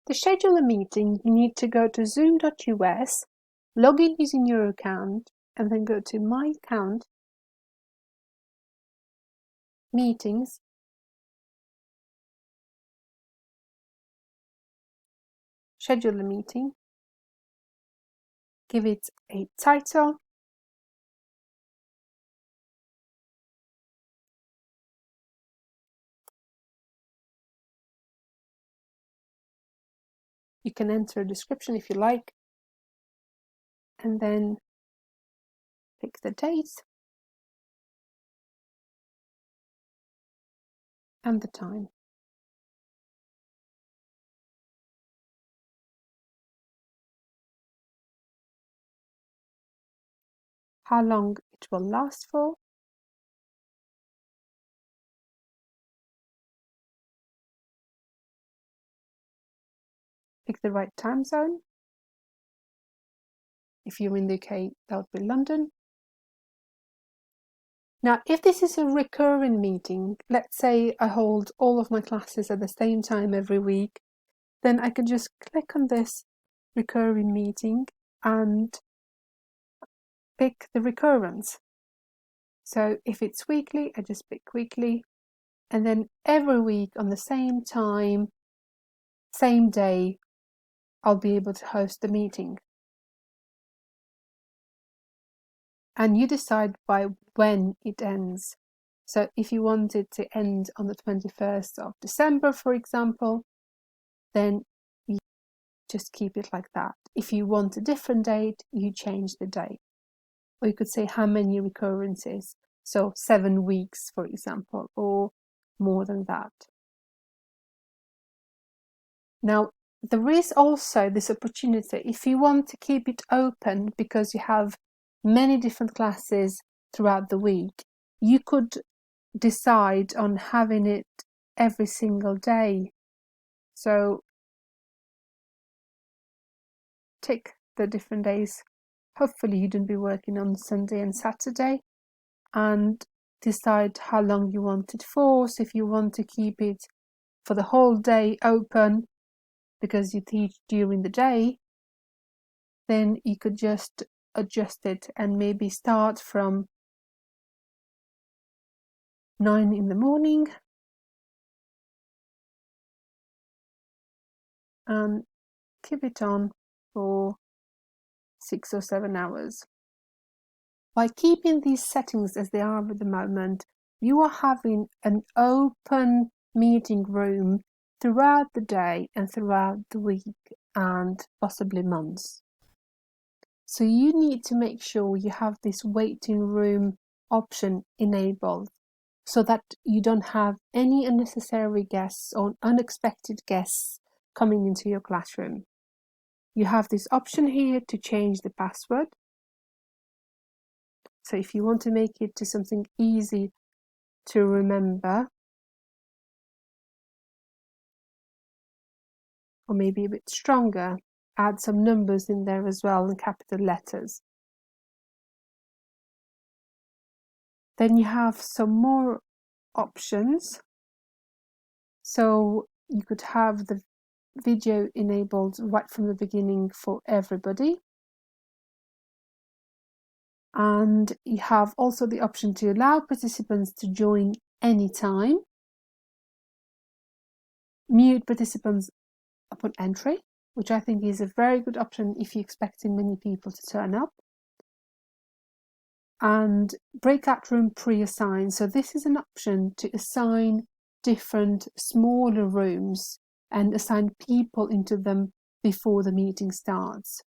To schedule a meeting, you need to go to zoom.us, log in using your account, and then go to My Account, Meetings, Schedule a Meeting, give it a title, you can enter a description if you like, and then pick the date and the time. How long it will last for. Pick the right time zone. If you're in the UK, that would be London. Now, if this is a recurring meeting, let's say I hold all of my classes at the same time every week, then I can just click on this recurring meeting and pick the recurrence. So if it's weekly, I just pick weekly, and then every week on the same time, same day, I'll be able to host the meeting. And you decide by when it ends. So if you want it to end on the 21st of December, for example, then you just keep it like that. If you want a different date, you change the date. Or you could say how many recurrences. So 7 weeks, for example, or more than that. Now, there is also this opportunity, if you want to keep it open because you have many different classes throughout the week, you could decide on having it every single day. So tick the different days. Hopefully you don't be working on Sunday and Saturday, and decide how long you want it for. So if you want to keep it for the whole day open because you teach during the day, then you could just adjust it and maybe start from 9 in the morning and keep it on for 6 or 7 hours. By keeping these settings as they are at the moment, you are having an open meeting room throughout the day and throughout the week and possibly months. So you need to make sure you have this waiting room option enabled so that you don't have any unnecessary guests or unexpected guests coming into your classroom. You have this option here to change the password. So if you want to make it to something easy to remember, or maybe a bit stronger, add some numbers in there as well in capital letters. Then you have some more options. So you could have the video enabled right from the beginning for everybody. And you have also the option to allow participants to join anytime, mute participants upon entry, which I think is a very good option if you're expecting many people to turn up, and breakout room pre-assigned. So this is an option to assign different smaller rooms and assign people into them before the meeting starts.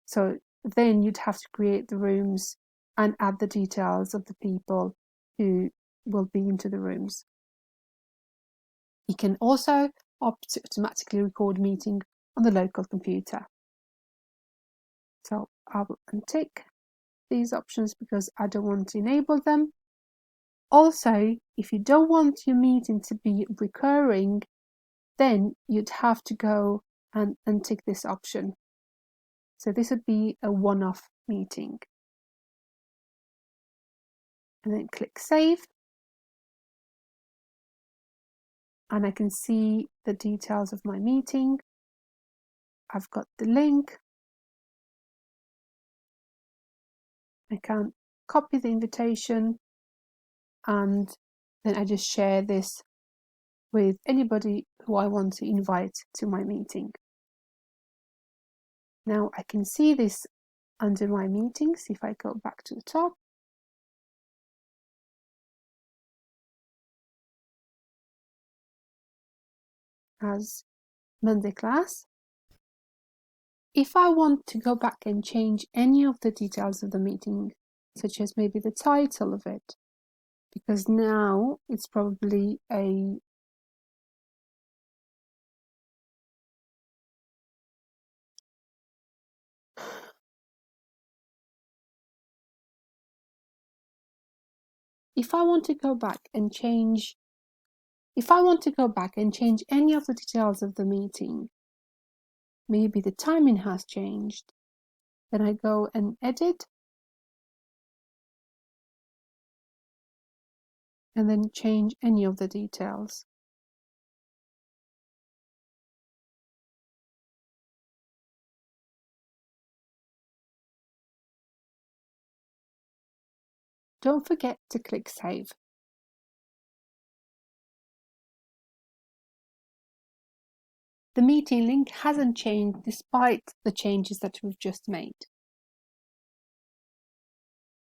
So then you'd have to create the rooms and add the details of the people who will be into the rooms. You can also opt to automatically record meeting on the local computer. So I will untick these options because I don't want to enable them. Also, if you don't want your meeting to be recurring, then you'd have to go and untick this option. So this would be a one-off meeting. And then click Save. and I can see the details of my meeting. I've got the link. I can copy the invitation and then I just share this with anybody who I want to invite to my meeting. Now I can see this under my meetings. If I go back to the top, as Monday class. If I want to go back and change any of the details of the meeting, such as maybe the title of it, because now it's probably if I want to go back and change any of the details of the meeting, maybe the timing has changed, then I go and edit and then change any of the details. Don't forget to click Save. The meeting link hasn't changed despite the changes that we've just made.